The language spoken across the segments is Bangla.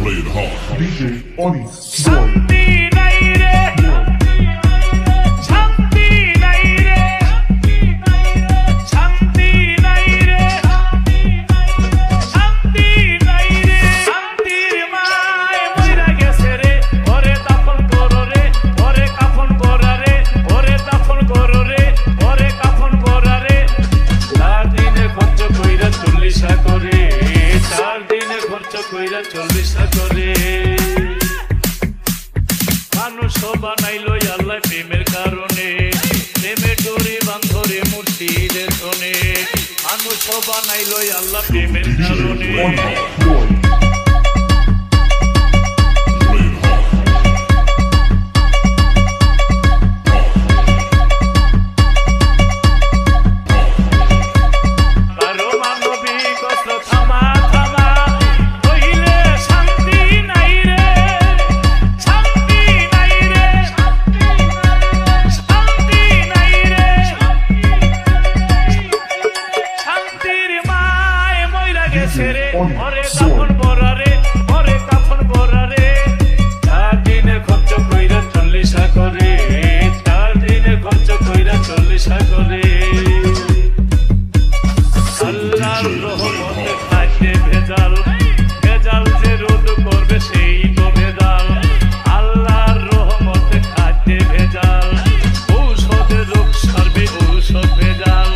Play it hard. DJ Onis. শান্তি নাই রে, শান্তি নাই রে, শান্তি নাই রে, শান্তি নাই রে। শান্তির মায় মইরা গেছে রে, ওরে দাফন করো রে, ওরে কাফন করা রে, ওরে দাফন করো রে, ওরে কাফন করা রে। 4 দিনে খরচ কইরা 40 করে, 4 দিনে খরচ কইরা 40 করে। মানুষ বানাইলো আল্লাহ প্রেমের কারণে, প্রেমে ডোরে বান্ধরে মুর্শিদের ধনে। মানুষ বানাইলো আল্লাহ প্রেমের কারণে। Boy. Play it hard. কারো মানবিকত থামা থামা হইলে শান্তি নাই রে, শান্তি নাই রে, শান্তি নাই রে। শান্তির মায় মইরা গেছে রে, ওরে কাফন করা রে, ওরে কাফন করা রে। 4 দিনে খরচ কইরা 40 করে, 4 দিনে খরচ কইরা 40 করে। আল্লাহর রহমতে খাদ্যে ভেজাল, ভেজাল যে রোধ করবে সেই তো ভেজাল। আল্লাহর রহমতে খাদ্যে ভেজাল, ঔষধে রোগ সারবে ঔষধ ভেজাল।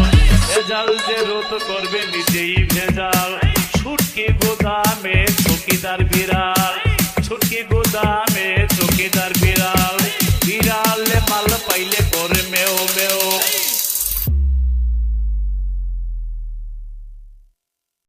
ভেজাল যে রোধ করবে নিজেই ভেজাল। ছুটকি গোদামে চৌকিদার বিড়াল, ছুটকি গোদামে চৌকিদার বিড়াল। বিড়ালে মাল পাইলে করে মেও মেও।